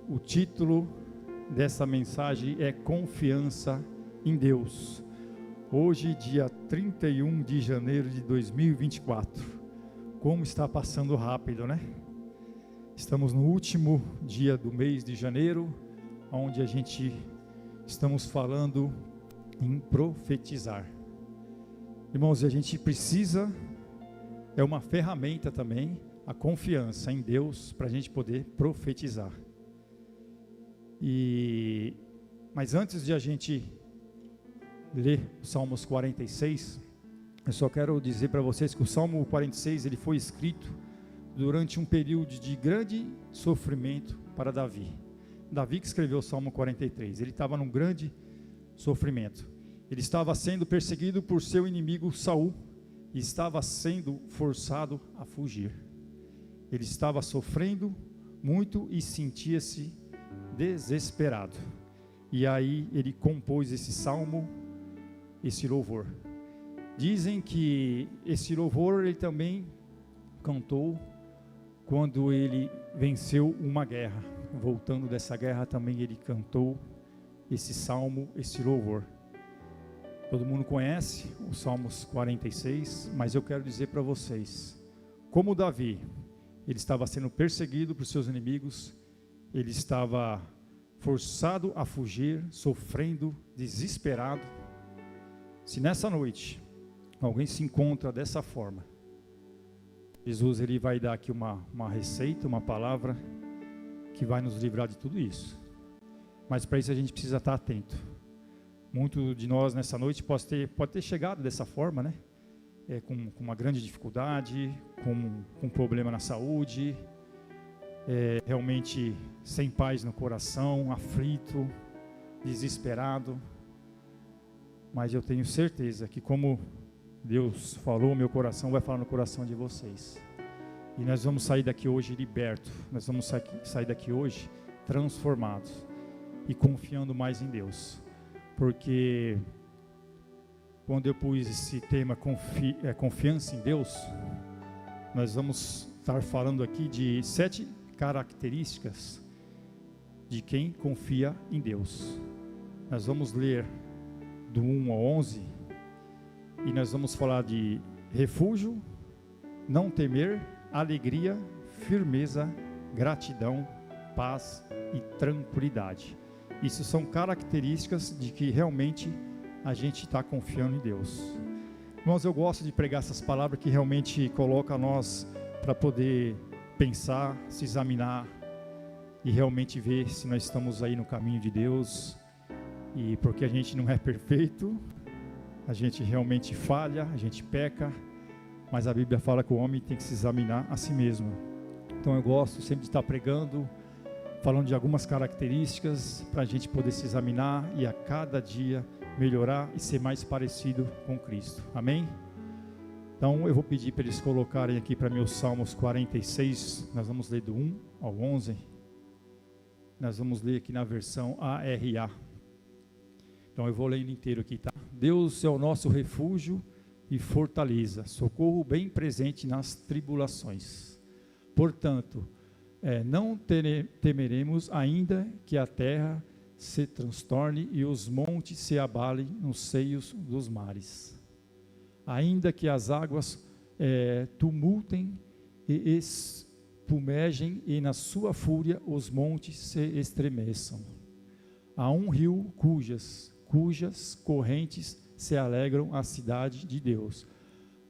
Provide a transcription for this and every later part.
O título dessa mensagem é Confiança em Deus. Hoje, dia 31 de janeiro de 2024. Como está passando rápido, né? Estamos no último dia do mês de janeiro, onde estamos falando em profetizar. Irmãos, a gente precisa, é uma ferramenta também, a confiança em Deus para a gente poder profetizar. Mas antes de a gente ler o Salmos 46, eu só quero dizer para vocês que o Salmo 46 ele foi escrito durante um período de grande sofrimento para Davi. Davi que escreveu o Salmo 43, ele estava num grande sofrimento. Ele estava sendo perseguido por seu inimigo Saul e estava sendo forçado a fugir. Ele estava sofrendo muito e sentia-se desesperado. E aí ele compôs esse salmo, esse louvor. Dizem que esse louvor ele também cantou quando ele venceu uma guerra. Voltando dessa guerra também ele cantou esse salmo, esse louvor. Todo mundo conhece o Salmos 46, mas eu quero dizer para vocês, como Davi, ele estava sendo perseguido por seus inimigos, ele estava forçado a fugir, sofrendo, desesperado. Se nessa noite alguém se encontra dessa forma, Jesus ele vai dar aqui uma receita, uma palavra que vai nos livrar de tudo isso. Mas para isso a gente precisa estar atento. Muito de nós nessa noite pode ter chegado dessa forma, né? Com uma grande dificuldade, com um problema na saúde, realmente sem paz no coração, aflito, desesperado. Mas eu tenho certeza que como Deus falou, meu coração vai falar no coração de vocês. E nós vamos sair daqui hoje libertos, nós vamos sair daqui hoje transformados e confiando mais em Deus. Porque quando eu pus esse tema confiança em Deus, nós vamos estar falando aqui de 7 características de quem confia em Deus. Nós vamos ler do 1 ao 11 e nós vamos falar de refúgio, não temer, alegria, firmeza, gratidão, paz e tranquilidade. Isso são características de que realmente a gente está confiando em Deus. Irmãos, eu gosto de pregar essas palavras que realmente colocam nós para poder pensar, se examinar e realmente ver se nós estamos aí no caminho de Deus. E porque a gente não é perfeito, a gente realmente falha, a gente peca, mas a Bíblia fala que o homem tem que se examinar a si mesmo. Então eu gosto sempre de estar pregando, falando de algumas características para a gente poder se examinar e a cada dia melhorar e ser mais parecido com Cristo. Amém? Então eu vou pedir para eles colocarem aqui para mim os Salmos 46, nós vamos ler do 1 ao 11, nós vamos ler aqui na versão ARA. Então eu vou ler ele inteiro aqui, tá? Deus é o nosso refúgio e fortaleza, socorro bem presente nas tribulações. Portanto, não temeremos ainda que a terra se transtorne e os montes se abalem nos seios dos mares. Ainda que as águas tumultem e espumejem e na sua fúria os montes se estremeçam. Há um rio cujas correntes se alegram a cidade de Deus,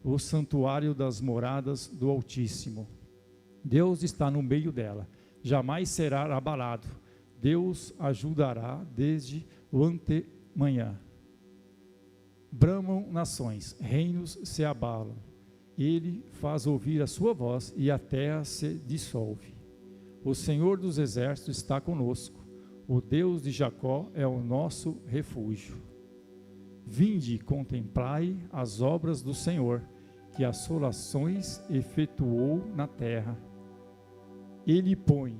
o santuário das moradas do Altíssimo. Deus está no meio dela, jamais será abalado. Deus ajudará desde o antemanhã. Bramam nações, reinos se abalam. Ele faz ouvir a sua voz e a terra se dissolve. O Senhor dos exércitos está conosco. O Deus de Jacó é o nosso refúgio. Vinde, contemplai as obras do Senhor, que assolações efetuou na terra. Ele põe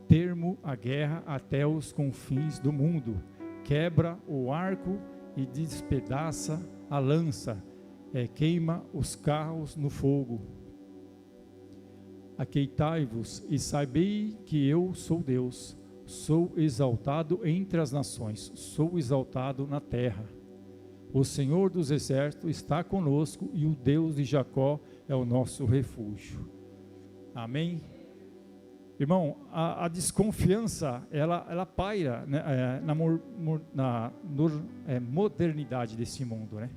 termo à guerra até os confins do mundo, quebra o arco e despedaça a lança, queima os carros no fogo. Aqueitai-vos e sabei que eu sou Deus. Sou exaltado entre as nações, sou exaltado na terra. O Senhor dos exércitos está conosco e o Deus de Jacó é o nosso refúgio. Amém? Irmão, a desconfiança, ela paira, né, na modernidade desse mundo, né?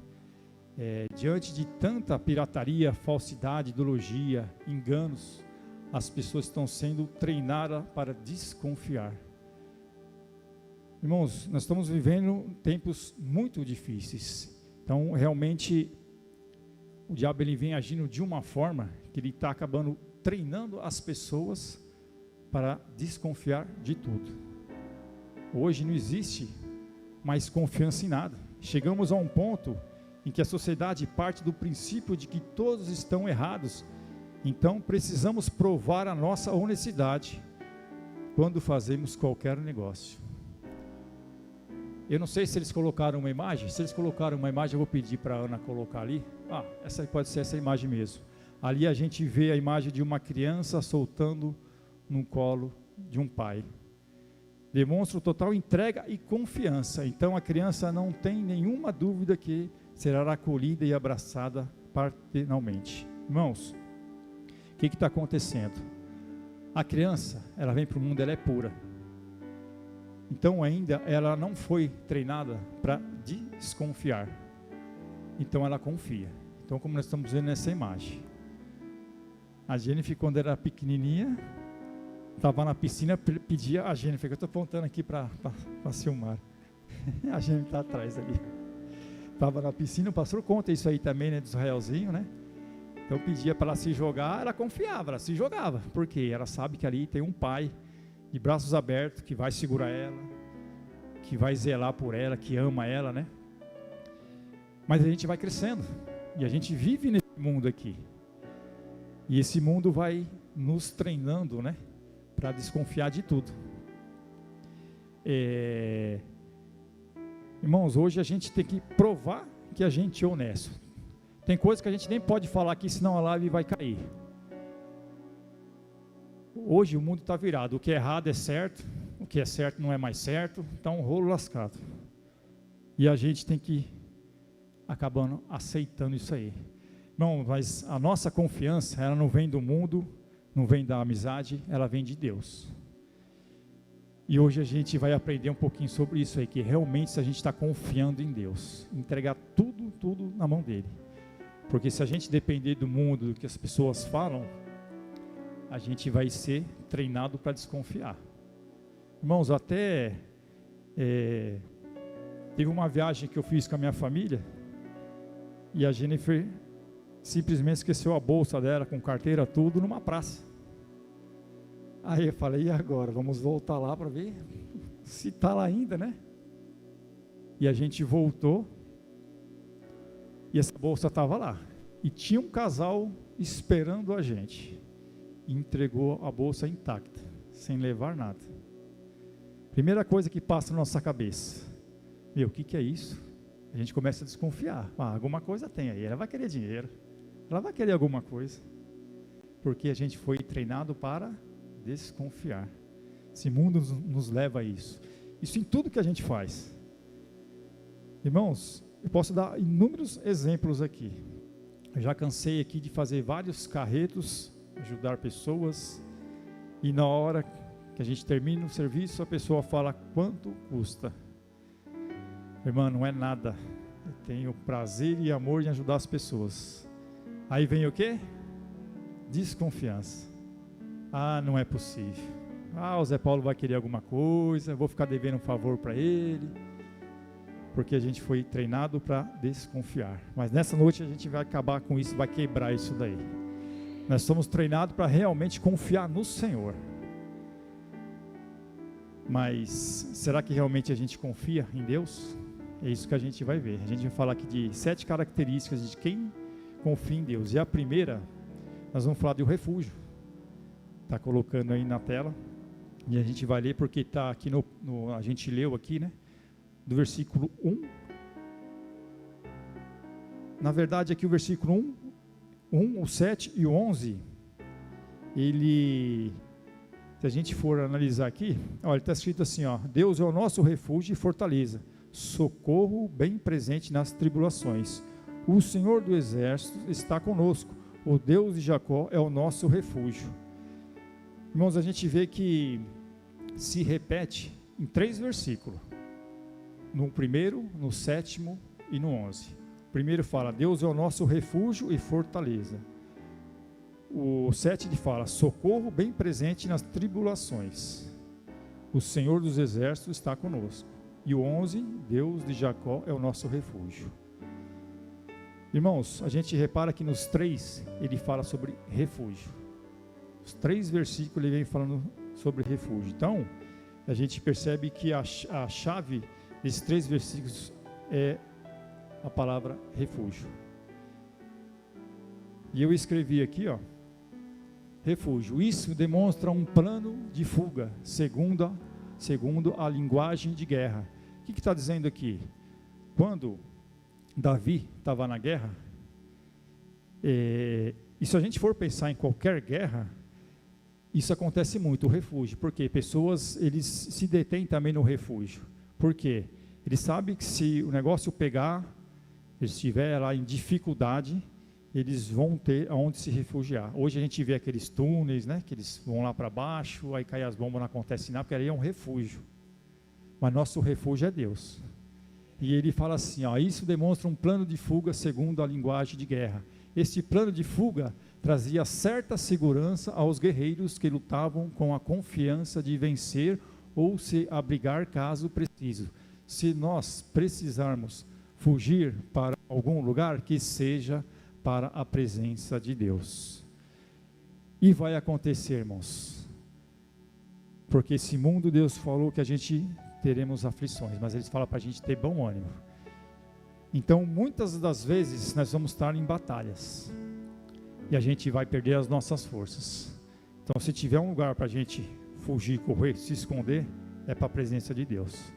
Diante de tanta pirataria, falsidade, ideologia, enganos, as pessoas estão sendo treinadas para desconfiar. Irmãos, nós estamos vivendo tempos muito difíceis. Então, realmente, o diabo ele vem agindo de uma forma que ele está acabando treinando as pessoas para desconfiar de tudo. Hoje não existe mais confiança em nada. Chegamos a um ponto em que a sociedade parte do princípio de que todos estão errados. Então precisamos provar a nossa honestidade quando fazemos qualquer negócio. Eu não sei se eles colocaram uma imagem. Se eles colocaram uma imagem, eu vou pedir para a Ana colocar ali. Essa pode ser essa imagem mesmo. Ali a gente vê a imagem de uma criança soltando no colo de um pai. Demonstra total entrega e confiança. Então a criança não tem nenhuma dúvida que será acolhida e abraçada paternalmente. Irmãos, o que está acontecendo? A criança, ela vem para o mundo, ela é pura. Então ainda ela não foi treinada para desconfiar. Então ela confia. Então, como nós estamos vendo nessa imagem, a Jennifer, quando era pequenininha, estava na piscina, pedia a Jennifer, que eu estou apontando aqui para filmar. A Jennifer está atrás ali. Estava na piscina, o pastor conta isso aí também, né, do Israelzinho, né? Então pedia para ela se jogar, ela confiava, ela se jogava, porque ela sabe que ali tem um pai de braços abertos, que vai segurar ela, que vai zelar por ela, que ama ela, né? Mas a gente vai crescendo, e a gente vive nesse mundo aqui, e esse mundo vai nos treinando, né, para desconfiar de tudo. Irmãos, hoje a gente tem que provar que a gente é honesto. Tem coisas que a gente nem pode falar aqui, senão a live vai cair. Hoje o mundo está virado, o que é errado é certo, o que é certo não é mais certo, está um rolo lascado. E a gente tem que ir acabando aceitando isso aí. Não, mas a nossa confiança, ela não vem do mundo, não vem da amizade, ela vem de Deus. E hoje a gente vai aprender um pouquinho sobre isso aí, que realmente se a gente está confiando em Deus, entregar tudo na mão dele. Porque se a gente depender do mundo, do que as pessoas falam, a gente vai ser treinado para desconfiar. Irmãos, até teve uma viagem que eu fiz com a minha família, e a Jennifer simplesmente esqueceu a bolsa dela, com carteira, tudo, numa praça. Aí eu falei, e agora? Vamos voltar lá para ver se está lá ainda, né? E a gente voltou, e essa bolsa estava lá. E tinha um casal esperando a gente. E entregou a bolsa intacta, sem levar nada. Primeira coisa que passa na nossa cabeça: o que é isso? A gente começa a desconfiar. Alguma coisa tem aí, ela vai querer dinheiro, ela vai querer alguma coisa. Porque a gente foi treinado para desconfiar. Esse mundo nos leva a isso. Isso em tudo que a gente faz. Irmãos, eu posso dar inúmeros exemplos aqui. Eu já cansei aqui de fazer vários carretos, ajudar pessoas, e na hora que a gente termina o serviço, a pessoa fala quanto custa. Irmã, não é nada. Eu tenho prazer e amor em ajudar as pessoas. Aí vem o quê? Desconfiança. Não é possível. O Zé Paulo vai querer alguma coisa, vou ficar devendo um favor para ele. Porque a gente foi treinado para desconfiar. Mas nessa noite a gente vai acabar com isso, vai quebrar isso daí. Nós somos treinados para realmente confiar no Senhor. Mas será que realmente a gente confia em Deus? É isso que a gente vai ver. A gente vai falar aqui de 7 características de quem confia em Deus. E a primeira, nós vamos falar do refúgio. Está colocando aí na tela. E a gente vai ler porque está aqui a gente leu aqui, né? Do versículo 1. Na verdade aqui o versículo 1, o 7 e o 11, ele Se a gente for analisar aqui, olha, está escrito assim, ó, Deus é o nosso refúgio e fortaleza, socorro bem presente nas tribulações. O Senhor do Exército está conosco, o Deus de Jacó é o nosso refúgio. Irmãos, a gente vê que se repete em 3 versículos, no primeiro, no 7º e no 11. O primeiro fala, Deus é o nosso refúgio e fortaleza. O 7 fala, socorro bem presente nas tribulações. O Senhor dos Exércitos está conosco. E o 11, Deus de Jacó é o nosso refúgio. Irmãos, a gente repara que nos 3, ele fala sobre refúgio. Os 3 versículos ele vem falando sobre refúgio. Então, a gente percebe que a chave desses 3 versículos é a palavra refúgio. E eu escrevi aqui, ó, refúgio. Isso demonstra um plano de fuga, segundo a linguagem de guerra. O que está dizendo aqui? Quando Davi estava na guerra, e se a gente for pensar em qualquer guerra, isso acontece muito, o refúgio, porque pessoas, eles se detêm também no refúgio. Por quê? Eles sabem que se o negócio pegar, eles estiverem lá em dificuldade, eles vão ter aonde se refugiar. Hoje a gente vê aqueles túneis, né, que eles vão lá para baixo, aí cai as bombas, não acontece nada, porque ali é um refúgio. Mas nosso refúgio é Deus. E ele fala assim, ó, isso demonstra um plano de fuga segundo a linguagem de guerra. Este plano de fuga trazia certa segurança aos guerreiros que lutavam com a confiança de vencer ou se abrigar caso preciso. Se nós precisarmos fugir para algum lugar, que seja para a presença de Deus. E vai acontecer, irmãos, porque esse mundo, Deus falou que a gente teremos aflições, mas Ele fala para a gente ter bom ânimo. Então, muitas das vezes, nós vamos estar em batalhas, e a gente vai perder as nossas forças. Então, se tiver um lugar para a gente fugir, correr, se esconder, é para a presença de Deus.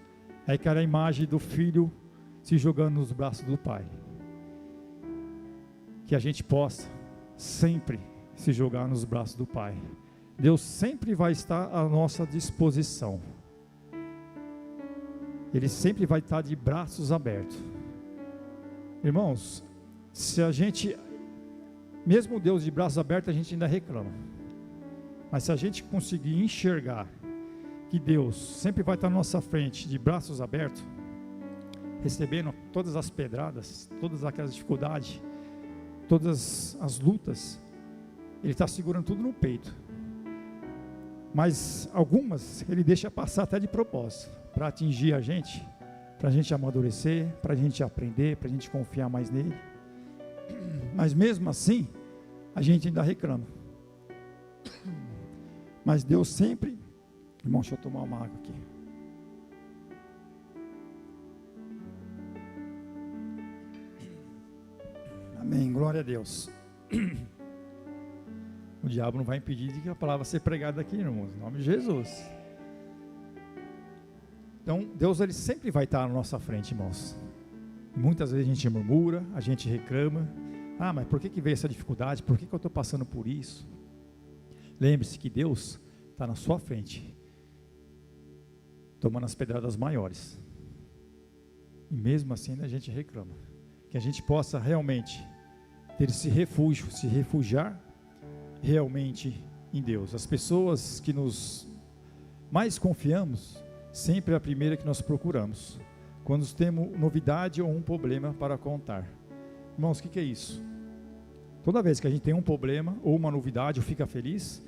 Aí que era a imagem do filho se jogando nos braços do pai. Que a gente possa sempre se jogar nos braços do Pai. Deus sempre vai estar à nossa disposição. Ele sempre vai estar de braços abertos. Irmãos, se a gente, mesmo Deus de braços abertos, a gente ainda reclama. Mas se a gente conseguir enxergar que Deus sempre vai estar à nossa frente, de braços abertos, recebendo todas as pedradas, todas aquelas dificuldades, todas as lutas, Ele está segurando tudo no peito. Mas algumas Ele deixa passar até de propósito, para atingir a gente, para a gente amadurecer, para a gente aprender, para a gente confiar mais nele. Mas mesmo assim, a gente ainda reclama. Mas Deus sempre... Irmão, deixa eu tomar uma água aqui. Amém, glória a Deus. O diabo não vai impedir de que a palavra seja pregada aqui, irmãos, em nome de Jesus. Então, Deus, Ele sempre vai estar na nossa frente, irmãos. E muitas vezes a gente murmura, a gente reclama. Ah, mas por que veio essa dificuldade? Por que eu estou passando por isso? Lembre-se que Deus está na sua frente, tomando as pedradas maiores. E mesmo assim a gente reclama. Que a gente possa realmente ter esse refúgio, se refugiar realmente em Deus. As pessoas que nos mais confiamos, sempre é a primeira que nós procuramos, quando temos novidade ou um problema para contar. Irmãos, o que é isso? Toda vez que a gente tem um problema ou uma novidade ou fica feliz,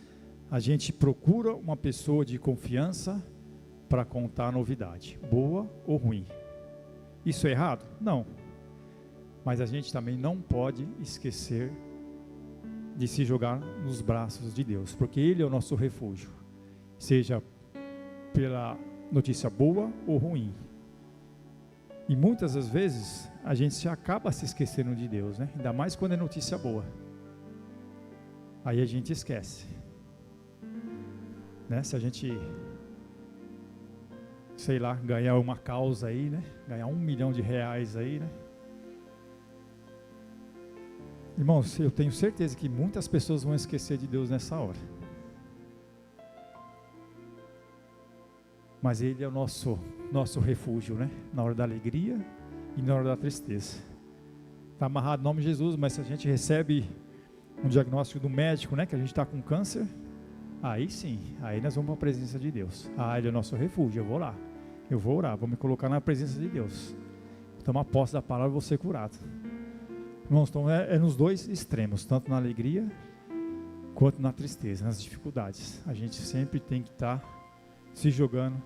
a gente procura uma pessoa de confiança para contar a novidade, boa ou ruim. Isso é errado? Não. Mas a gente também não pode esquecer de se jogar nos braços de Deus, porque Ele é o nosso refúgio, seja pela notícia boa ou ruim. E muitas das vezes a gente se acaba se esquecendo de Deus, né? Ainda mais quando é notícia boa. Aí a gente esquece, né? Se a gente, sei lá, ganhar uma causa aí, né? Ganhar R$1 milhão aí, né? Irmãos, eu tenho certeza que muitas pessoas vão esquecer de Deus nessa hora. mas Ele é o nosso refúgio, né? Na hora da alegria e na hora da tristeza. Está amarrado no nome de Jesus, mas se a gente recebe um diagnóstico do médico, né? Que a gente está com câncer, aí sim, aí nós vamos para a presença de Deus. Ele é o nosso refúgio, eu vou lá. Eu vou orar, vou me colocar na presença de Deus. Tomar posse da palavra, vou ser curado. Irmãos, então é nos dois extremos, tanto na alegria quanto na tristeza, nas dificuldades. A gente sempre tem que estar se jogando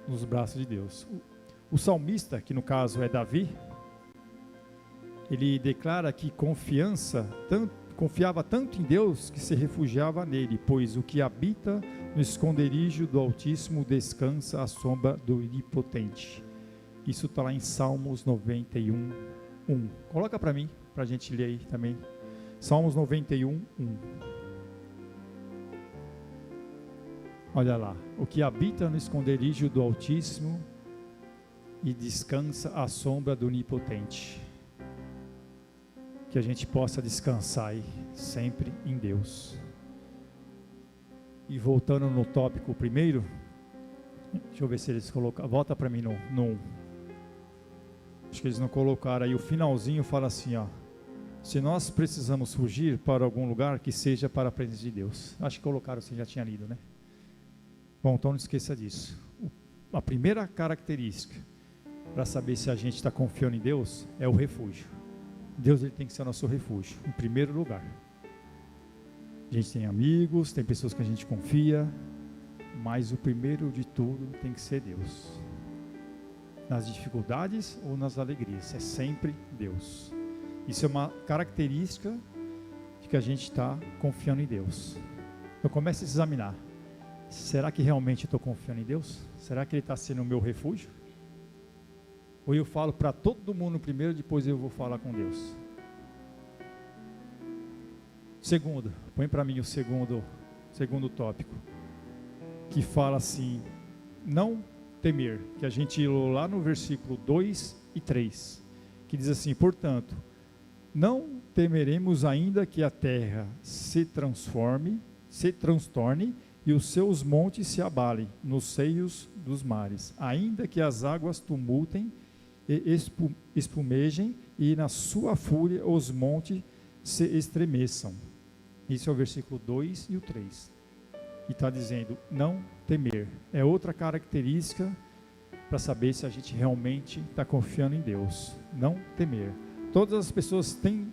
nos braços de Deus. O salmista, que no caso é Davi, ele declara que confiava tanto em Deus que se refugiava nele, pois o que habita no esconderijo do Altíssimo descansa à sombra do Onipotente. Isso está lá em Salmos 91, 1. Coloca para mim, para a gente ler aí também. Salmos 91, 1. Olha lá. O que habita no esconderijo do Altíssimo e descansa à sombra do Onipotente. Que a gente possa descansar aí, sempre em Deus. E voltando no tópico primeiro, deixa eu ver se eles colocaram, volta para mim no 1. Acho que eles não colocaram aí, o finalzinho fala assim, ó: se nós precisamos fugir para algum lugar, que seja para a presença de Deus. Acho que colocaram, você já tinha lido, né? Bom, então não esqueça disso. A primeira característica para saber se a gente está confiando em Deus é o refúgio. Deus, ele tem que ser o nosso refúgio, em primeiro lugar. A gente tem amigos, tem pessoas que a gente confia, mas o primeiro de tudo tem que ser Deus. Nas dificuldades ou nas alegrias, é sempre Deus. Isso é uma característica de que a gente está confiando em Deus. Então comece a se examinar. Será que realmente eu estou confiando em Deus? Será que Ele está sendo o meu refúgio? Ou eu falo para todo mundo primeiro, depois eu vou falar com Deus? Segundo, põe para mim o segundo tópico, que fala assim, não temer, que a gente leu lá no versículo 2 e 3, que diz assim: portanto, não temeremos ainda que a terra se transtorne e os seus montes se abalem nos seios dos mares, ainda que as águas tumultem e espumejem e na sua fúria os montes se estremeçam. Isso é o versículo 2 e o 3. E está dizendo, não temer. É outra característica para saber se a gente realmente está confiando em Deus. Não temer. Todas as pessoas têm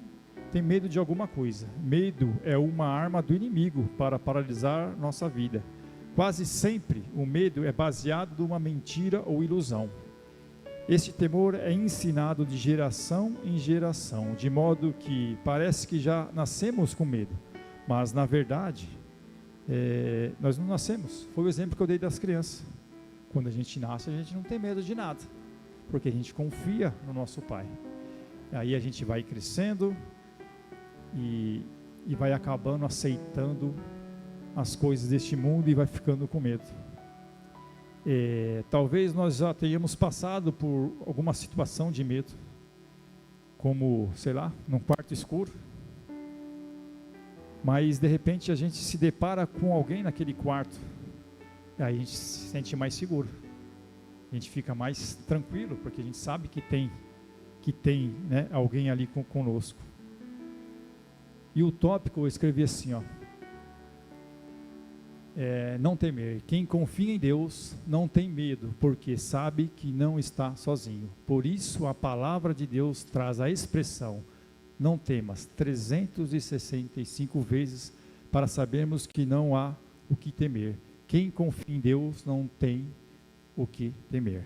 medo de alguma coisa. Medo é uma arma do inimigo para paralisar nossa vida. Quase sempre o medo é baseado numa mentira ou ilusão. Este temor é ensinado de geração em geração, de modo que parece que já nascemos com medo, mas na verdade nós não nascemos. Foi o exemplo que eu dei das crianças. Quando a gente nasce, a gente não tem medo de nada, porque a gente confia no nosso Pai. Aí a gente vai crescendo e vai acabando aceitando as coisas deste mundo e vai ficando com medo. Talvez nós já tenhamos passado por alguma situação de medo, como, sei lá, num quarto escuro, mas de repente a gente se depara com alguém naquele quarto, e aí a gente se sente mais seguro, a gente fica mais tranquilo, porque a gente sabe que tem, né, alguém ali conosco. E o tópico eu escrevi assim, ó: não temer. Quem confia em Deus não tem medo, porque sabe que não está sozinho. Por isso a palavra de Deus traz a expressão não temas 365 vezes, para sabermos que não há o que temer. Quem confia em Deus não tem o que temer.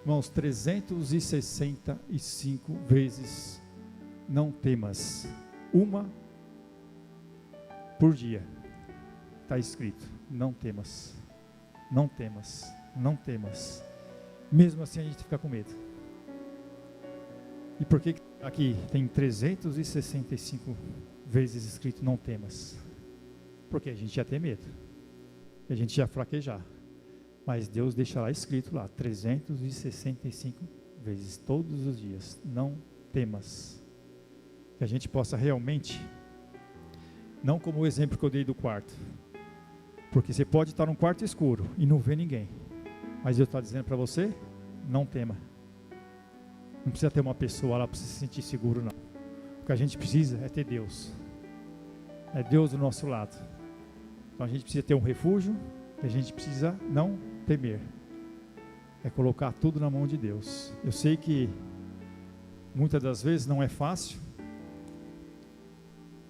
Irmãos, 365 vezes não temas. Uma por dia. Está escrito, não temas, não temas, não temas. Mesmo assim a gente fica com medo. E por que aqui tem 365 vezes escrito não temas? Porque a gente já tem medo, a gente já fraquejar. Mas Deus deixa lá escrito lá, 365 vezes, todos os dias, não temas. Que a gente possa realmente, não como o exemplo que eu dei do quarto, porque você pode estar num quarto escuro e não ver ninguém, Mas Deus está dizendo para você, não tema. Não precisa ter uma pessoa lá para se sentir seguro, não. O que a gente precisa é ter Deus. É Deus do nosso lado. Então a gente precisa ter um refúgio, e a gente precisa não temer. É colocar tudo na mão de Deus. Eu sei que muitas das vezes não é fácil,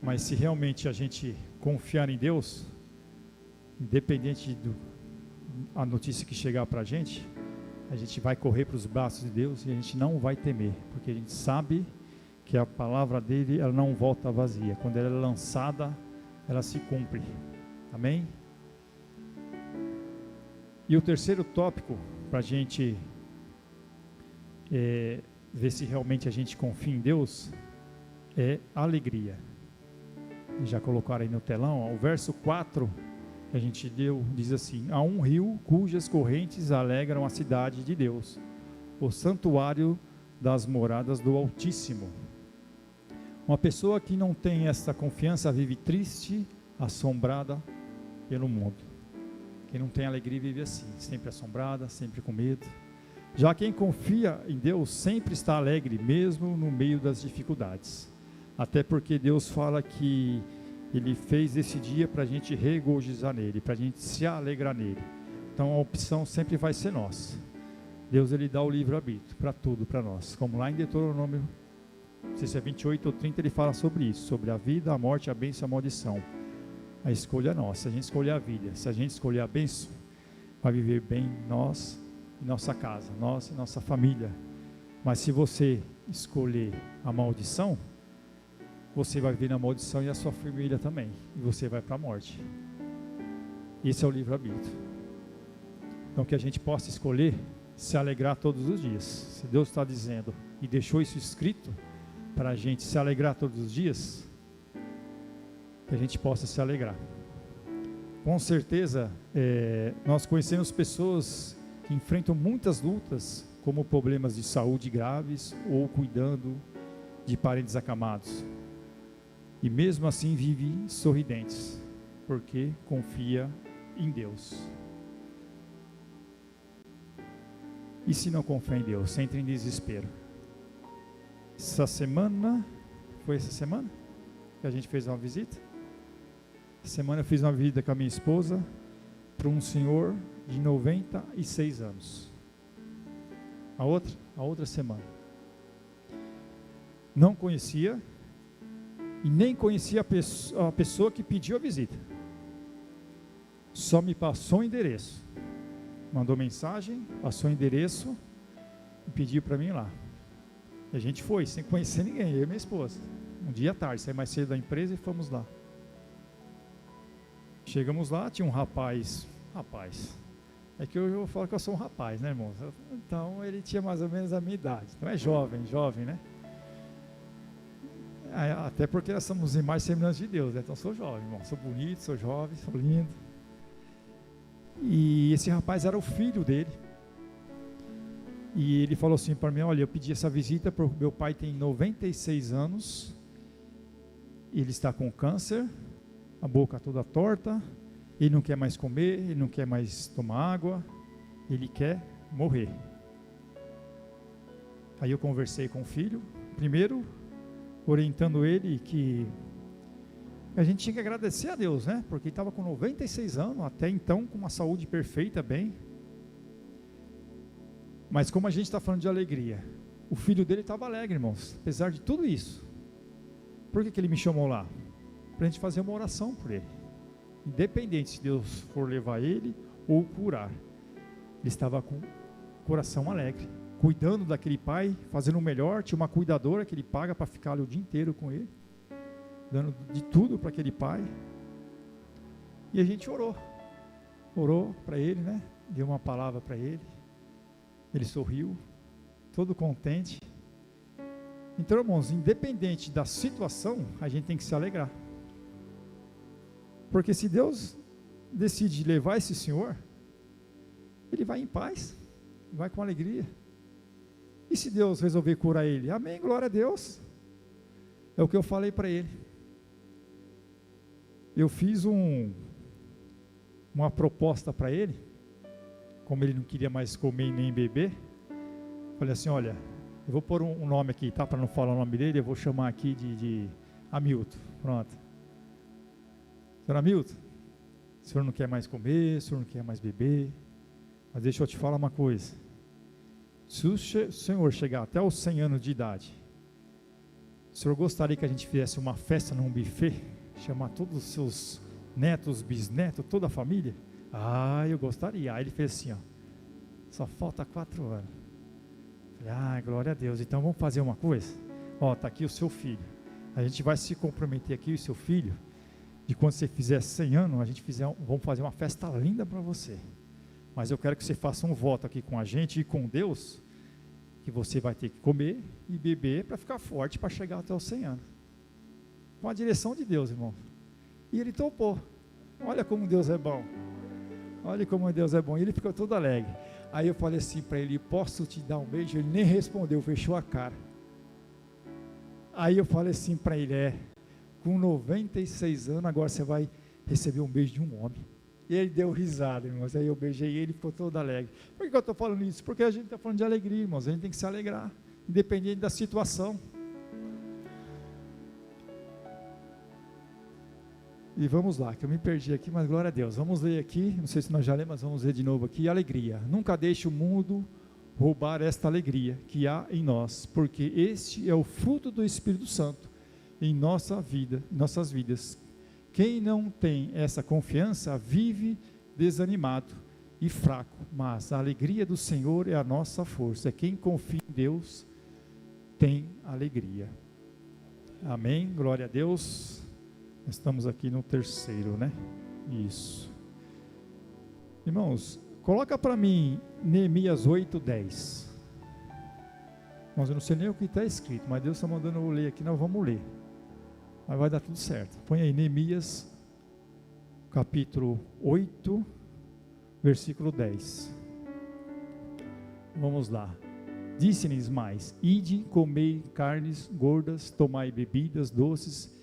mas se realmente a gente confiar em Deus, independente da notícia que chegar para a gente vai correr para os braços de Deus e a gente não vai temer, porque a gente sabe que a palavra dele, ela não volta vazia. Quando ela é lançada, ela se cumpre. Amém? E o terceiro tópico, para a gente ver se realmente a gente confia em Deus, é alegria. Já colocaram aí no telão, o verso 4 que a gente deu, diz assim: há um rio cujas correntes alegram a cidade de Deus, o santuário das moradas do Altíssimo. Uma pessoa que não tem essa confiança vive triste, assombrada pelo mundo. Quem não tem alegria vive assim, sempre assombrada, sempre com medo. Já quem confia em Deus sempre está alegre, mesmo no meio das dificuldades. Até porque Deus fala que Ele fez esse dia para a gente regozijar nele, para a gente se alegrar nele. Então a opção sempre vai ser nossa. Deus, Ele dá o livre-arbítrio para tudo, para nós. Como lá em Deuteronômio, não sei se é 28 ou 30, ele fala sobre isso, sobre a vida, a morte, a bênção e a maldição. A escolha é nossa. Se a gente escolher a vida, se a gente escolher a bênção, vai viver bem nós e nossa casa, nós e nossa família. Mas se você escolher a maldição, você vai viver na maldição e a sua família também, e você vai para a morte. Esse é o livre-arbítrio. Então que a gente possa escolher se alegrar todos os dias. Se Deus está dizendo e deixou isso escrito para a gente se alegrar todos os dias, que a gente possa se alegrar. Com certeza, nós conhecemos pessoas que enfrentam muitas lutas, como problemas de saúde graves ou cuidando de parentes acamados. E mesmo assim vivem sorridentes, porque confia em Deus. E se não confia em Deus, entra em desespero. Essa semana, foi essa semana que a gente fez uma visita? Essa semana eu fiz uma visita com a minha esposa para um senhor de 96 anos. A outra semana. Não conhecia e nem conhecia a pessoa que pediu a visita. Só me passou o endereço. Mandou mensagem, passou o endereço e pediu para mim ir lá. E a gente foi, sem conhecer ninguém, eu e minha esposa. Um dia à tarde, saí mais cedo da empresa e fomos lá. Chegamos lá, tinha um rapaz, é que eu falo que eu sou um rapaz, né, irmão? Então ele tinha mais ou menos a minha idade, então é jovem, né? Até porque nós somos imagens semelhantes de Deus, né? Então sou jovem, irmão, sou bonito, sou jovem, sou lindo. E esse rapaz era o filho dele. E ele falou assim para mim: olha, eu pedi essa visita porque meu pai tem 96 anos, ele está com câncer, a boca toda torta, ele não quer mais comer, ele não quer mais tomar água, ele quer morrer. Aí eu conversei com o filho, primeiro orientando ele que a gente tinha que agradecer a Deus, né? Porque ele estava com 96 anos, até então com uma saúde perfeita, bem. Mas como a gente está falando de alegria, o filho dele estava alegre, irmãos, apesar de tudo isso. Por que ele me chamou lá? Para a gente fazer uma oração por ele. Independente se Deus for levar ele ou curar. Ele estava com o coração alegre, cuidando daquele pai, fazendo o melhor. Tinha uma cuidadora que ele paga para ficar ali o dia inteiro com ele, dando de tudo para aquele pai. E a gente orou para ele, né? Deu uma palavra para ele. Ele sorriu, todo contente. Então, irmãos, independente da situação, a gente tem que se alegrar. Porque se Deus decide levar esse senhor, ele vai em paz, vai com alegria. E se Deus resolver curar ele, amém, glória a Deus. É o que eu falei para ele. Eu fiz uma proposta para ele, como ele não queria mais comer e nem beber, falei assim, olha, eu vou pôr um nome aqui, tá? Para não falar o nome dele, eu vou chamar aqui de Hamilton. Pronto. Senhor Hamilton, o senhor não quer mais comer, o senhor não quer mais beber, mas deixa eu te falar uma coisa. Se o senhor chegar até os 100 anos de idade, o senhor gostaria que a gente fizesse uma festa num buffet, chamar todos os seus netos, bisnetos, toda a família? Ah, eu gostaria. Aí ele fez assim, ó, só falta 4 anos. Falei, ah, glória a Deus, então vamos fazer uma coisa, ó, está aqui o seu filho, a gente vai se comprometer aqui, o seu filho, de quando você fizer 100 anos, vamos fazer uma festa linda para você, mas eu quero que você faça um voto aqui com a gente e com Deus, que você vai ter que comer e beber para ficar forte, para chegar até os 100 anos, com a direção de Deus, irmão. E ele topou. Olha como Deus é bom, olha como Deus é bom. E ele ficou todo alegre. Aí eu falei assim para ele, posso te dar um beijo? Ele nem respondeu, fechou a cara. Aí eu falei assim para ele, com 96 anos, agora você vai receber um beijo de um homem. E ele deu risada, irmãos. Aí eu beijei ele e ficou todo alegre. Por que eu estou falando isso? Porque a gente está falando de alegria, irmãos. A gente tem que se alegrar, independente da situação. E vamos lá, que eu me perdi aqui, mas glória a Deus. Vamos ler aqui, não sei se nós já lemos, mas vamos ler de novo aqui. Alegria. Nunca deixe o mundo roubar esta alegria que há em nós, porque este é o fruto do Espírito Santo em nossa vida, em nossas vidas. Quem não tem essa confiança vive desanimado e fraco, mas a alegria do Senhor é a nossa força. Quem confia em Deus tem alegria. Amém, glória a Deus. Estamos aqui no 3º, né? Isso. Irmãos, coloca para mim Neemias 8:10. Irmãos, eu não sei nem o que está escrito, mas Deus está mandando eu ler aqui, nós vamos ler. Mas vai dar tudo certo. Põe aí Neemias, capítulo 8, versículo 10. Vamos lá. Disse-lhes mais: ide, comei carnes gordas, tomai bebidas doces,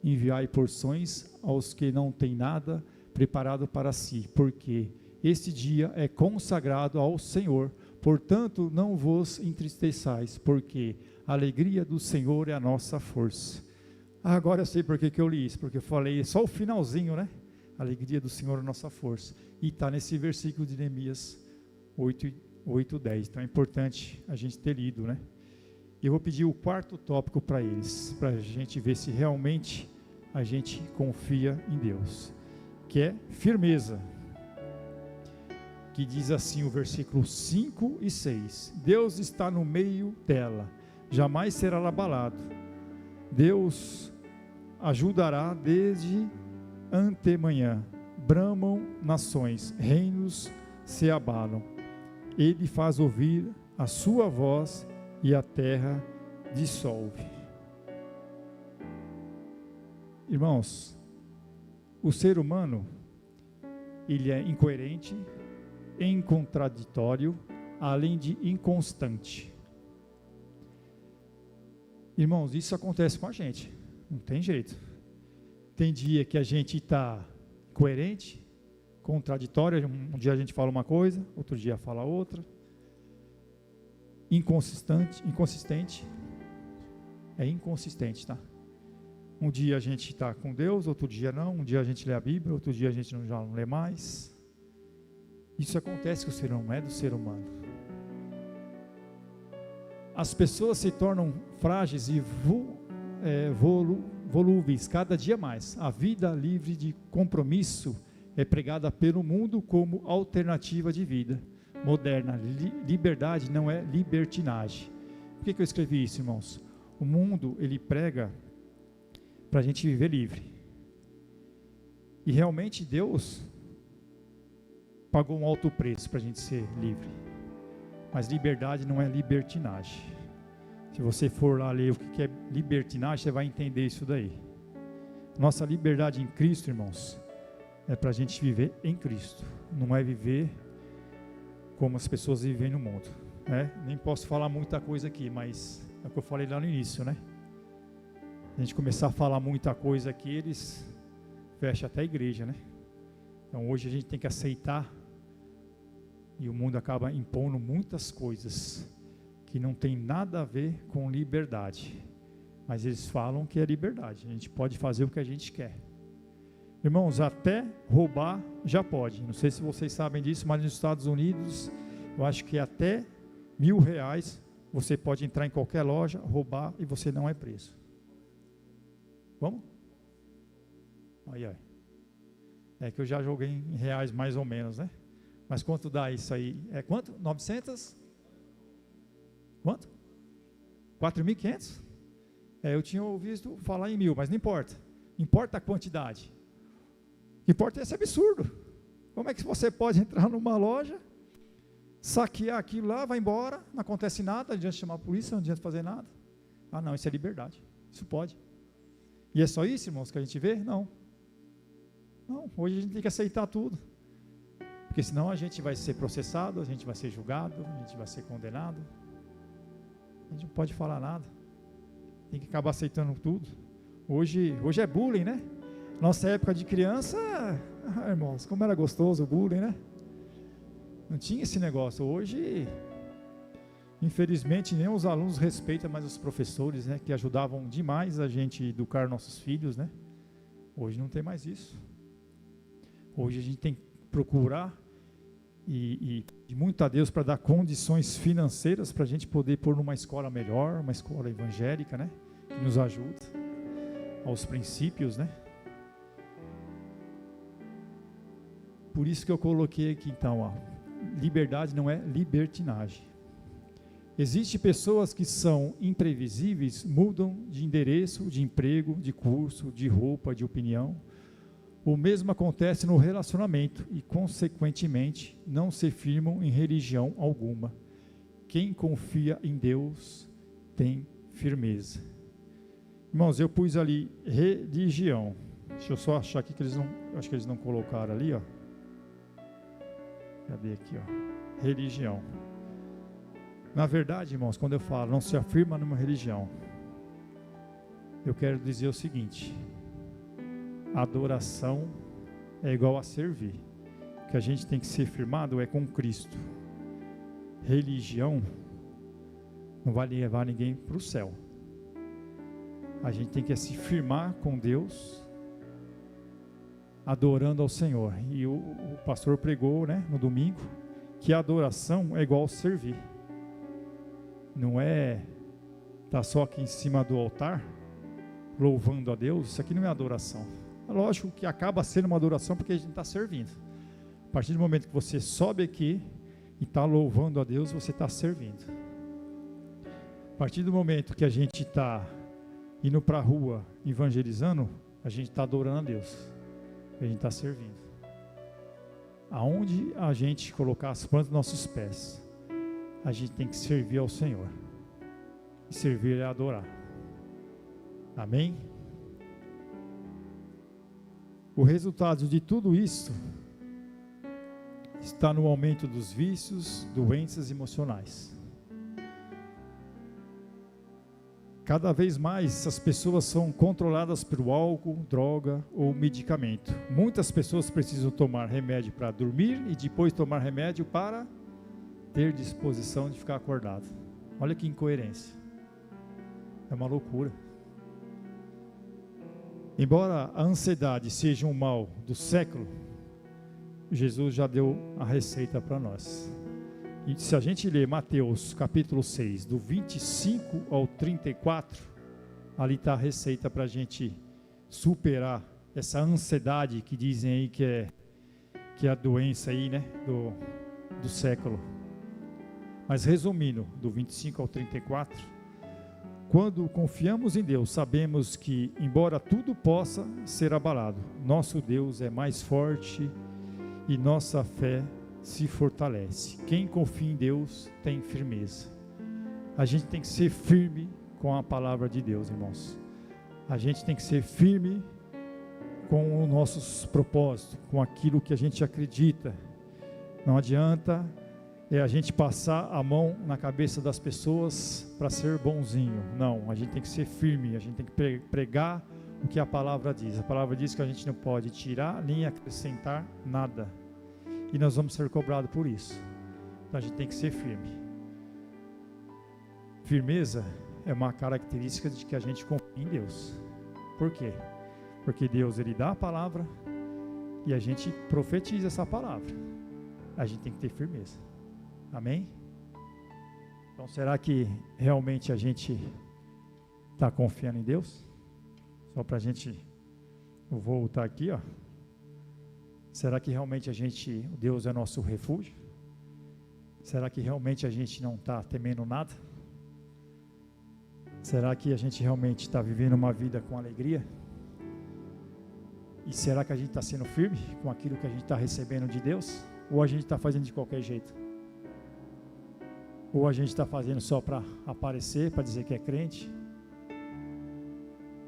enviai porções aos que não têm nada preparado para si, porque este dia é consagrado ao Senhor. Portanto, não vos entristeçais, porque a alegria do Senhor é a nossa força. Agora eu sei por que eu li isso, porque eu falei só o finalzinho, né? A alegria do Senhor é a nossa força. E está nesse versículo de Neemias 8:10. Então é importante a gente ter lido, né? Eu vou pedir o 4º tópico para eles, para a gente ver se realmente a gente confia em Deus, que é firmeza, que diz assim o versículo 5 e 6, Deus está no meio dela, jamais será abalado, Deus ajudará desde antemanhã, bramam nações, reinos se abalam, Ele faz ouvir a sua voz e a terra dissolve. Irmãos, o ser humano, ele é incoerente, incontraditório, além de inconstante. Irmãos, isso acontece com a gente, não tem jeito. Tem dia que a gente está coerente, contraditório, um dia a gente fala uma coisa, outro dia fala outra. Inconsistente, é inconsistente, tá? Um dia a gente está com Deus, outro dia não, um dia a gente lê a Bíblia, outro dia a gente já não lê mais. Isso acontece com o ser humano, é do ser humano. As pessoas se tornam frágeis e volúveis cada dia mais. A vida livre de compromisso é pregada pelo mundo como alternativa de vida moderna. Liberdade não é libertinagem. Por que eu escrevi isso, irmãos? O mundo, ele prega para a gente viver livre. E realmente Deus pagou um alto preço para a gente ser livre. Mas liberdade não é libertinagem. Se você for lá ler o que é libertinagem, você vai entender isso daí. Nossa liberdade em Cristo, irmãos, é para a gente viver em Cristo. Não é viver como as pessoas vivem no mundo, né? Nem posso falar muita coisa aqui, mas é o que eu falei lá no início, né? A gente começar a falar muita coisa aqui, eles fecham até a igreja, né? Então hoje a gente tem que aceitar E o mundo acaba impondo muitas coisas que não tem nada a ver com liberdade. Mas eles falam que é liberdade. A gente pode fazer o que a gente quer. Irmãos, até roubar já pode. Não sei se vocês sabem disso, mas nos Estados Unidos, eu acho que até R$1.000 você pode entrar em qualquer loja, roubar e você não é preso. Vamos? Aí. É que eu já joguei em reais mais ou menos, né? Mas quanto dá isso aí? É quanto? 900? Quanto? 4.500? Eu tinha ouvido falar em 1.000, mas não importa. Importa a quantidade. Importa esse absurdo. Como é que você pode entrar numa loja, saquear aquilo lá, vai embora, não acontece nada, não adianta chamar a polícia, não adianta fazer nada. Ah não, isso é liberdade. Isso pode. E é só isso, irmãos, que a gente vê? Não. Não, hoje a gente tem que aceitar tudo. Porque senão a gente vai ser processado, a gente vai ser julgado, a gente vai ser condenado. A gente não pode falar nada. Tem que acabar aceitando tudo. Hoje é bullying, né? Nossa época de criança, irmãos, como era gostoso o bullying, né? Não tinha esse negócio. Hoje, infelizmente, nem os alunos respeitam mais os professores, né? Que ajudavam demais a gente a educar nossos filhos, né? Hoje não tem mais isso. Hoje a gente tem que procurar e muito a Deus para dar condições financeiras para a gente poder pôr numa escola melhor, uma escola evangélica, né? Que nos ajuda aos princípios, né? Por isso que eu coloquei aqui então, ó, liberdade não é libertinagem. Existem pessoas que são imprevisíveis, mudam de endereço, de emprego, de curso, de roupa, de opinião. O mesmo acontece no relacionamento e, consequentemente, não se firmam em religião alguma. Quem confia em Deus tem firmeza. Irmãos, eu pus ali religião. Deixa eu só achar aqui que eles não, acho que eles não colocaram ali, ó. Cadê aqui, ó? Religião. Na verdade, irmãos, quando eu falo não se afirma numa religião, eu quero dizer o seguinte: adoração é igual a servir. O que a gente tem que ser firmado é com Cristo. Religião não vai levar ninguém para o céu. A gente tem que se firmar com Deus, adorando ao Senhor. E o pastor pregou, né, no domingo, que a adoração é igual a servir. Não é estar só aqui em cima do altar, louvando a Deus. Isso aqui não é adoração. É lógico que acaba sendo uma adoração porque a gente está servindo. A partir do momento que você sobe aqui e está louvando a Deus, você está servindo. A partir do momento que a gente está indo para a rua evangelizando, a gente está adorando a Deus. A gente está servindo. Aonde a gente colocar as plantas dos nossos pés, a gente tem que servir ao Senhor. E servir é adorar. Amém? O resultado de tudo isso está no aumento dos vícios, doenças emocionais. Cada vez mais as pessoas são controladas pelo álcool, droga ou medicamento. Muitas pessoas precisam tomar remédio para dormir e depois tomar remédio para ter disposição de ficar acordado. Olha que incoerência. É uma loucura. Embora a ansiedade seja um mal do século, Jesus já deu a receita para nós. E se a gente ler Mateus capítulo 6, do 25 ao 34, ali está a receita para a gente superar essa ansiedade que dizem aí que é a doença aí, né, do século. Mas resumindo, do 25 ao 34, quando confiamos em Deus, sabemos que, embora tudo possa ser abalado, nosso Deus é mais forte e nossa fé se fortalece. Quem confia em Deus tem firmeza. A gente tem que ser firme com a palavra de Deus, irmãos. A gente tem que ser firme com os nossos propósitos, com aquilo que a gente acredita. Não adianta a gente passar a mão na cabeça das pessoas para ser bonzinho. Não, a gente tem que ser firme, a gente tem que pregar o que a palavra diz. A palavra diz que a gente não pode tirar nem acrescentar nada. E nós vamos ser cobrados por isso. Então a gente tem que ser firme. Firmeza é uma característica de que a gente confia em Deus. Por quê? Porque Deus, Ele dá a palavra e a gente profetiza essa palavra. A gente tem que ter firmeza. Amém? Então será que realmente a gente está confiando em Deus? Só para a gente voltar aqui, ó. Será que realmente Deus é nosso refúgio? Será que realmente a gente não está temendo nada? Será que a gente realmente está vivendo uma vida com alegria? E será que a gente está sendo firme com aquilo que a gente está recebendo de Deus? Ou a gente está fazendo de qualquer jeito? Ou a gente está fazendo só para aparecer, para dizer que é crente?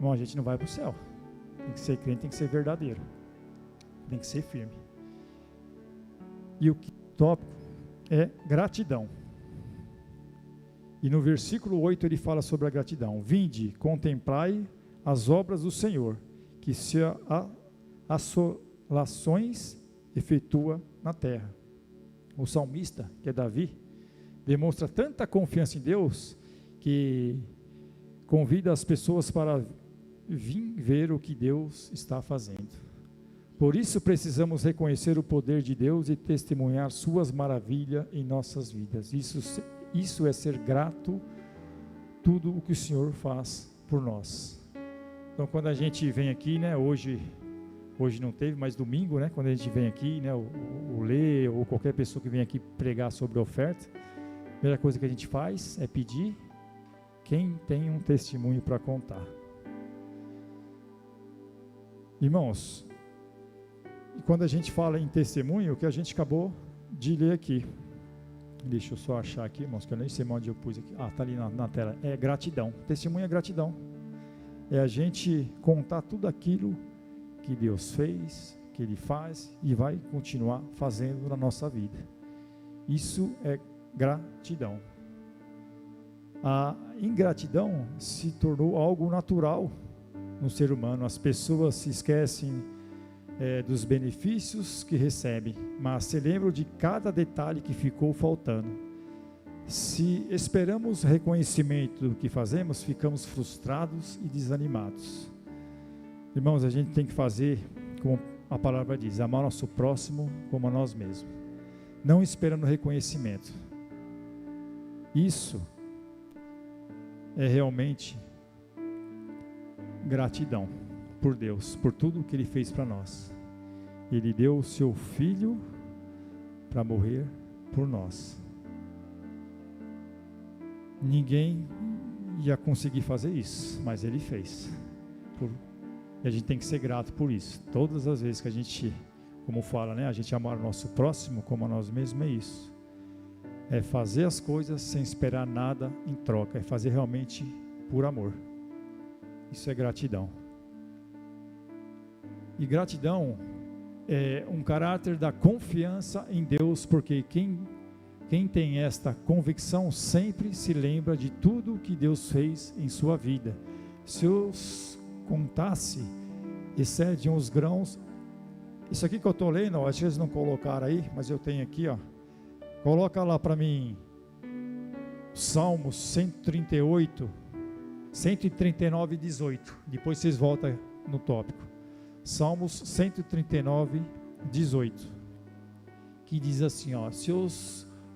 Bom, a gente não vai para o céu. Tem que ser crente, tem que ser verdadeiro. Tem que ser firme. E o tópico é gratidão. E no versículo 8 ele fala sobre a gratidão. Vinde, contemplai as obras do Senhor, que se assolações efetua na terra. O salmista, que é Davi, demonstra tanta confiança em Deus, que convida as pessoas para vir ver o que Deus está fazendo. Por isso precisamos reconhecer o poder de Deus e testemunhar suas maravilhas em nossas vidas. Isso é ser grato tudo o que o Senhor faz por nós. Então quando a gente vem aqui, né, hoje não teve, mas domingo, né, quando a gente vem aqui, né, o Lê ou qualquer pessoa que vem aqui pregar sobre a oferta, a primeira coisa que a gente faz é pedir quem tem um testemunho para contar. Irmãos, e quando a gente fala em testemunho, o que a gente acabou de ler aqui, deixa eu só achar aqui, irmãos, que eu nem sei onde eu pus aqui, está ali na tela, é gratidão. Testemunho é gratidão, é a gente contar tudo aquilo que Deus fez, que Ele faz e vai continuar fazendo na nossa vida. Isso é gratidão. A ingratidão se tornou algo natural no ser humano. As pessoas se esquecem dos benefícios que recebem, mas se lembram de cada detalhe que ficou faltando. Se esperamos reconhecimento do que fazemos, ficamos frustrados e desanimados. Irmãos, a gente tem que fazer, como a palavra diz, amar nosso próximo como a nós mesmos, não esperando reconhecimento. Isso é realmente gratidão por Deus, por tudo que Ele fez para nós. Ele deu o seu Filho para morrer por nós. Ninguém ia conseguir fazer isso, mas Ele fez. E a gente tem que ser grato por isso. Todas as vezes que a gente, como fala, né, a gente amar o nosso próximo como a nós mesmos, é isso. É fazer as coisas sem esperar nada em troca, é fazer realmente por amor. Isso é gratidão. E gratidão é um caráter da confiança em Deus, porque quem tem esta convicção sempre se lembra de tudo que Deus fez em sua vida. Se eu contasse, excedem os grãos. Isso aqui que eu estou lendo, acho que eles não colocaram aí, mas eu tenho aqui, ó. Coloca lá para mim, Salmos 138, 139 e 18. Depois vocês voltam no tópico. Salmos 139, 18. Que diz assim, ó: se eu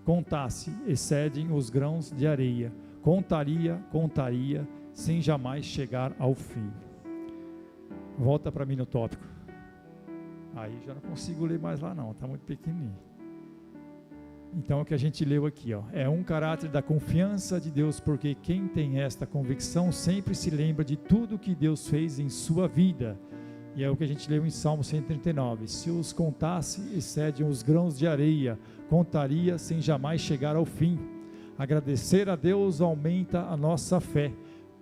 contasse, excedem os grãos de areia. Contaria, sem jamais chegar ao fim. Volta para mim no tópico. Aí já não consigo ler mais lá não, está muito pequenininho. Então o que a gente leu aqui, ó, é um caráter da confiança de Deus, porque quem tem esta convicção sempre se lembra de tudo que Deus fez em sua vida. E é o que a gente leu em Salmo 139. Se os contasse, excedem os grãos de areia. Contaria sem jamais chegar ao fim. Agradecer a Deus aumenta a nossa fé,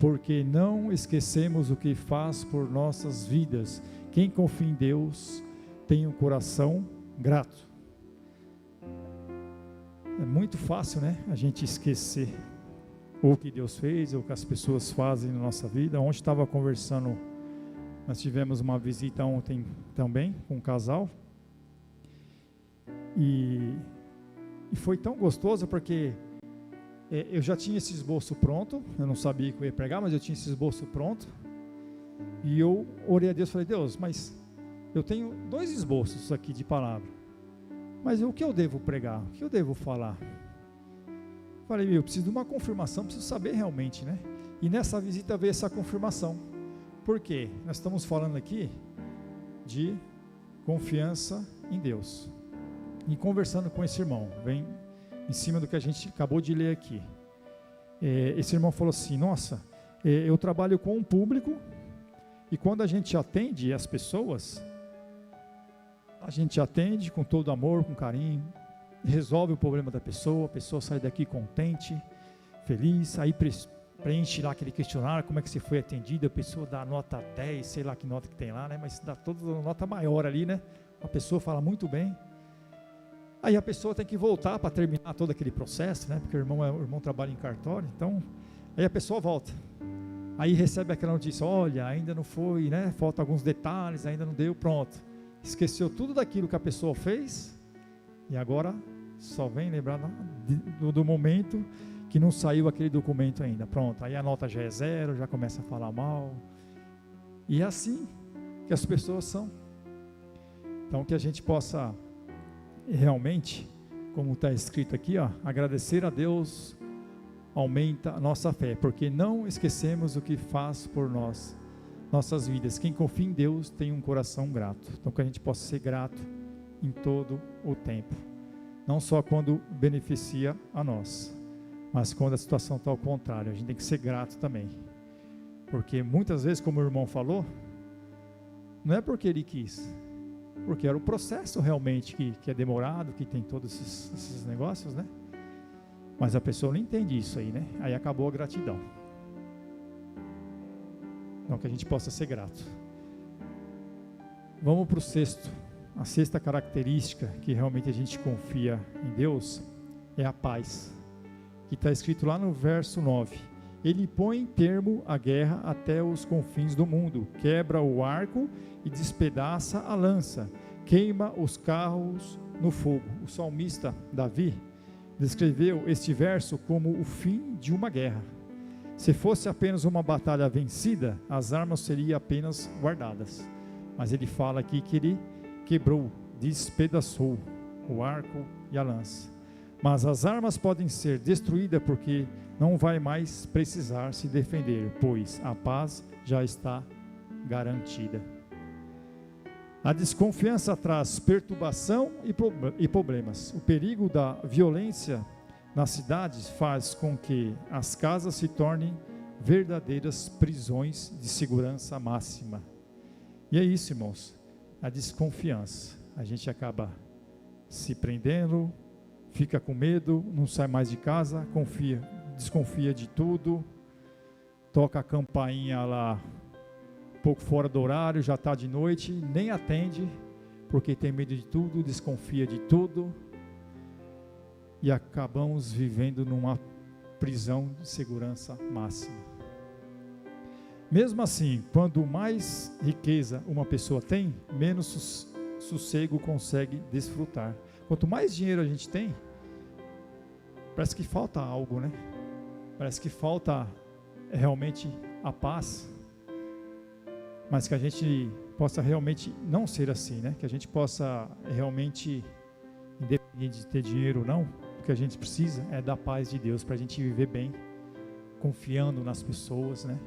porque não esquecemos o que faz por nossas vidas. Quem confia em Deus tem um coração grato. É muito fácil, né, a gente esquecer o que Deus fez, ou o que as pessoas fazem na nossa vida. Ontem estava conversando, nós tivemos uma visita ontem também com um casal, e E foi tão gostoso porque eu já tinha esse esboço pronto, eu não sabia que eu ia pregar, mas eu tinha esse esboço pronto, e eu orei a Deus, falei, Deus, mas eu tenho 2 esboços aqui de palavra, mas o que eu devo pregar, o que eu devo falar? Falei, eu preciso de uma confirmação, preciso saber realmente, né? E nessa visita veio essa confirmação. Por quê? Nós estamos falando aqui de confiança em Deus. E conversando com esse irmão, vem em cima do que a gente acabou de ler aqui. Esse irmão falou assim, nossa, eu trabalho com um público, e quando a gente atende as pessoas, a gente atende com todo amor, com carinho, resolve o problema da pessoa, a pessoa sai daqui contente, feliz, aí preenche lá aquele questionário, como é que você foi atendido, a pessoa dá nota 10, sei lá que nota que tem lá, né? Mas dá toda nota maior ali, né? A pessoa fala muito bem. Aí a pessoa tem que voltar para terminar todo aquele processo, né? Porque o irmão trabalha em cartório, então aí a pessoa volta. Aí recebe aquela notícia, olha, ainda não foi, né? Falta alguns detalhes, ainda não deu, pronto. Esqueceu tudo daquilo que a pessoa fez e agora só vem lembrar do momento que não saiu aquele documento ainda. Pronto, aí a nota já é 0, já começa a falar mal. E é assim que as pessoas são. Então que a gente possa realmente, como está escrito aqui, ó, agradecer a Deus aumenta a nossa fé, porque não esquecemos o que faz por nós, nossas vidas. Quem confia em Deus tem um coração grato. Então que a gente possa ser grato em todo o tempo, não só quando beneficia a nós, mas quando a situação está ao contrário, a gente tem que ser grato também, porque muitas vezes, como o irmão falou, não é porque ele quis, porque era o processo realmente que é demorado, que tem todos esses negócios, né? Mas a pessoa não entende isso aí, né? Aí acabou a gratidão. Então que a gente possa ser grato. Vamos para o sexto. A sexta característica que realmente a gente confia em Deus é a paz, que está escrito lá no verso 9. Ele põe termo à guerra até os confins do mundo, quebra o arco e despedaça a lança, queima os carros no fogo. O salmista Davi descreveu este verso como o fim de uma guerra. Se fosse apenas uma batalha vencida, as armas seriam apenas guardadas. Mas ele fala aqui que ele quebrou, despedaçou o arco e a lança. Mas as armas podem ser destruídas porque não vai mais precisar se defender, pois a paz já está garantida. A desconfiança traz perturbação e problemas. O perigo da violência nas cidades faz com que as casas se tornem verdadeiras prisões de segurança máxima. E é isso, irmãos, a desconfiança. A gente acaba se prendendo, fica com medo, não sai mais de casa, desconfia de tudo, toca a campainha lá um pouco fora do horário, já está de noite, nem atende, porque tem medo de tudo, desconfia de tudo, e acabamos vivendo numa prisão de segurança máxima. Mesmo assim, quanto mais riqueza uma pessoa tem, menos sossego consegue desfrutar. Quanto mais dinheiro a gente tem, parece que falta algo, né? Parece que falta realmente a paz, mas que a gente possa realmente não ser assim, né? Que a gente possa realmente, independente de ter dinheiro ou não, o que a gente precisa é da paz de Deus, para a gente viver bem, confiando nas pessoas, né?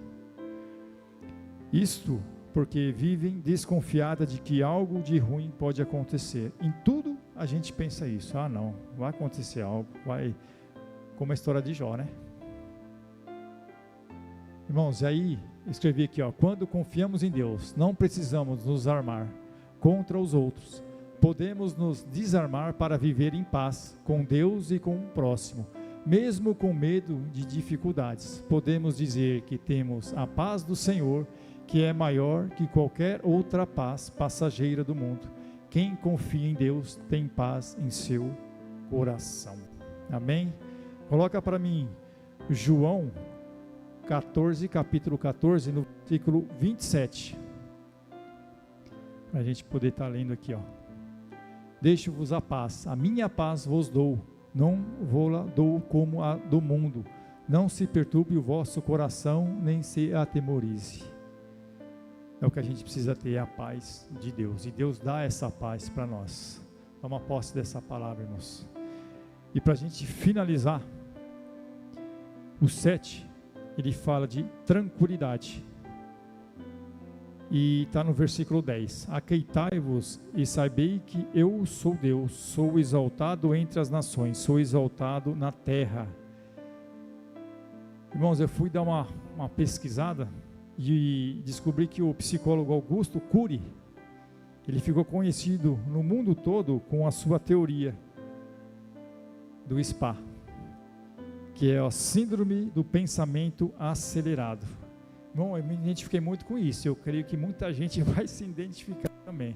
Isto porque vivem desconfiada de que algo de ruim pode acontecer. Em tudo a gente pensa isso. Ah, não, vai acontecer algo, vai, como a história de Jó, né? Irmãos, e aí escrevi aqui, ó, quando confiamos em Deus, não precisamos nos armar contra os outros. Podemos nos desarmar para viver em paz com Deus e com o próximo, mesmo com medo de dificuldades. Podemos dizer que temos a paz do Senhor, que é maior que qualquer outra paz passageira do mundo. Quem confia em Deus tem paz em seu coração. Amém? Coloca para mim João 14, capítulo 14, no versículo 27. Para a gente poder estar lendo aqui, ó. Deixo-vos a paz, a minha paz vos dou, não vou-la dou como a do mundo. Não se perturbe o vosso coração, nem se atemorize. É o que a gente precisa ter, a paz de Deus. E Deus dá essa paz para nós. Toma posse dessa palavra, irmãos. E para a gente finalizar, o 7, ele fala de tranquilidade. E está no versículo 10. Aqueitai-vos e sabei que eu sou Deus, sou exaltado entre as nações, sou exaltado na terra. Irmãos, eu fui dar uma pesquisada e descobri que o psicólogo Augusto Cury, ele ficou conhecido no mundo todo com a sua teoria do SPA, que é a síndrome do pensamento acelerado. Bom, eu me identifiquei muito com isso, eu creio que muita gente vai se identificar também.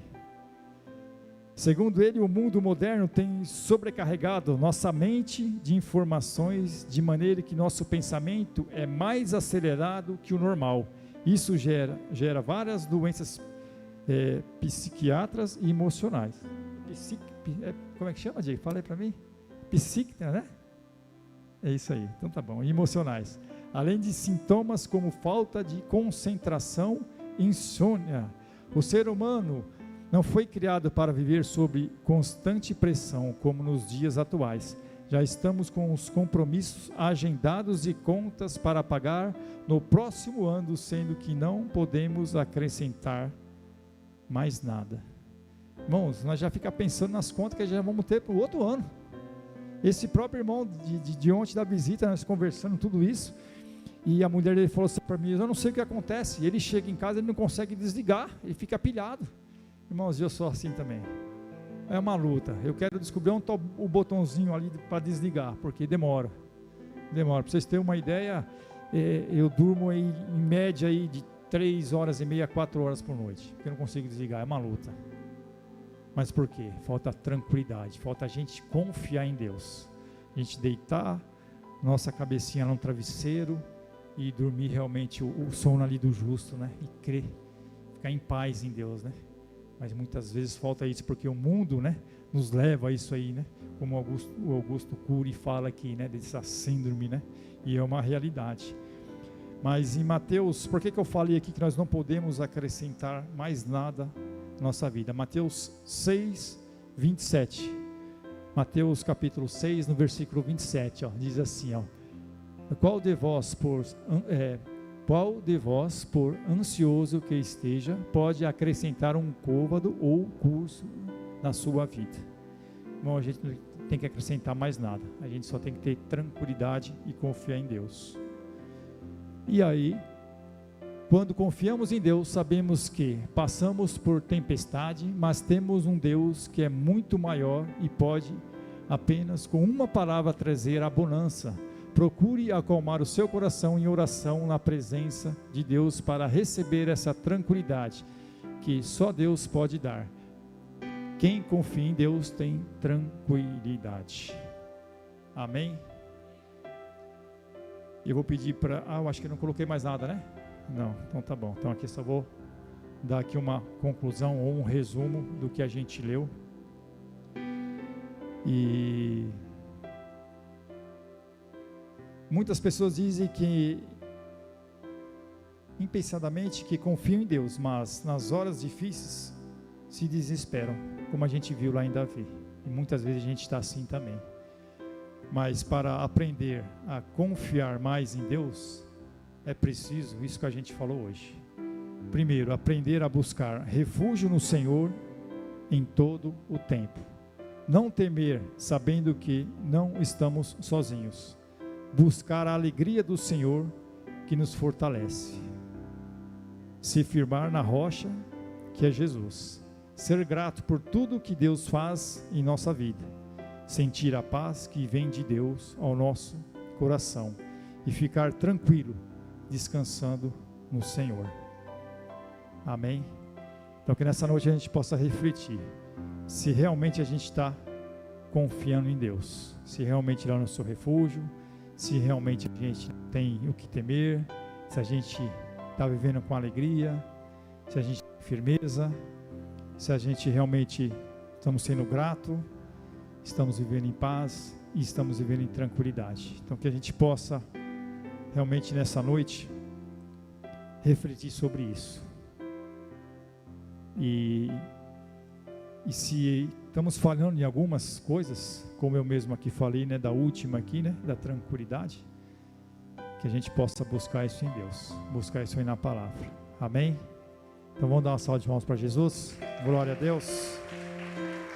Segundo ele, o mundo moderno tem sobrecarregado nossa mente de informações, de maneira que nosso pensamento é mais acelerado que o normal. Isso gera várias doenças psiquiátricas e emocionais. Como é que chama, Diego? Fala aí para mim. Psíquica, né? É isso aí, então tá bom. E emocionais. Além de sintomas como falta de concentração e insônia. O ser humano não foi criado para viver sob constante pressão, como nos dias atuais. Já estamos com os compromissos agendados e contas para pagar no próximo ano, sendo que não podemos acrescentar mais nada. Irmãos, nós já ficamos pensando nas contas que já vamos ter para o outro ano. Esse próprio irmão de ontem da visita, nós conversando tudo isso, e a mulher dele falou assim para mim, eu não sei o que acontece, ele chega em casa, ele não consegue desligar, ele fica pilhado. Irmãos, eu sou assim também, é uma luta, eu quero descobrir onde está o botãozinho ali para desligar, porque demora, para vocês terem uma ideia, eu durmo aí, em média aí de 3 horas e meia, 4 horas por noite, porque eu não consigo desligar, é uma luta. Mas por quê? Falta tranquilidade, falta a gente confiar em Deus, a gente deitar nossa cabecinha no travesseiro e dormir realmente o sono ali do justo, né? E crer, ficar em paz em Deus, né? Mas muitas vezes falta isso, porque o mundo, né, nos leva a isso aí, né? Como o Augusto Cury fala aqui, né, dessa síndrome, né? E é uma realidade. Mas em Mateus, por que eu falei aqui que nós não podemos acrescentar mais nada na nossa vida? Mateus 6, 27. Mateus capítulo 6, no versículo 27, ó, diz assim, ó: Qual de vós, por ansioso que esteja, pode acrescentar um côvado ou curso na sua vida? Bom, a gente não tem que acrescentar mais nada, a gente só tem que ter tranquilidade e confiar em Deus. E aí, quando confiamos em Deus, sabemos que passamos por tempestade, mas temos um Deus que é muito maior e pode apenas com uma palavra trazer a bonança. Procure acalmar o seu coração em oração na presença de Deus para receber essa tranquilidade que só Deus pode dar. Quem confia em Deus tem tranquilidade. Amém? Eu vou pedir para... eu acho que eu não coloquei mais nada, né? Não, então tá bom. Então aqui só vou dar aqui uma conclusão ou um resumo do que a gente leu. E muitas pessoas dizem que, impensadamente, que confiam em Deus, mas nas horas difíceis se desesperam, como a gente viu lá em Davi. E muitas vezes a gente está assim também. Mas para aprender a confiar mais em Deus, é preciso isso que a gente falou hoje. Primeiro, aprender a buscar refúgio no Senhor em todo o tempo. Não temer, sabendo que não estamos sozinhos. Buscar a alegria do Senhor que nos fortalece. Se firmar na rocha que é Jesus. Ser grato por tudo que Deus faz em nossa vida. Sentir a paz que vem de Deus ao nosso coração. E ficar tranquilo, descansando no Senhor. Amém? Então que nessa noite a gente possa refletir. Se realmente a gente está confiando em Deus. Se realmente Ele é o nosso refúgio. Se realmente a gente tem o que temer, se a gente está vivendo com alegria, se a gente tem firmeza, se a gente realmente estamos sendo grato, estamos vivendo em paz, e estamos vivendo em tranquilidade. Então que a gente possa realmente nessa noite refletir sobre isso. E se estamos falando em algumas coisas, como eu mesmo aqui falei, né, da última aqui, né, da tranquilidade, que a gente possa buscar isso em Deus, buscar isso aí na palavra. Amém? Então vamos dar uma salva de mãos para Jesus. Glória a Deus.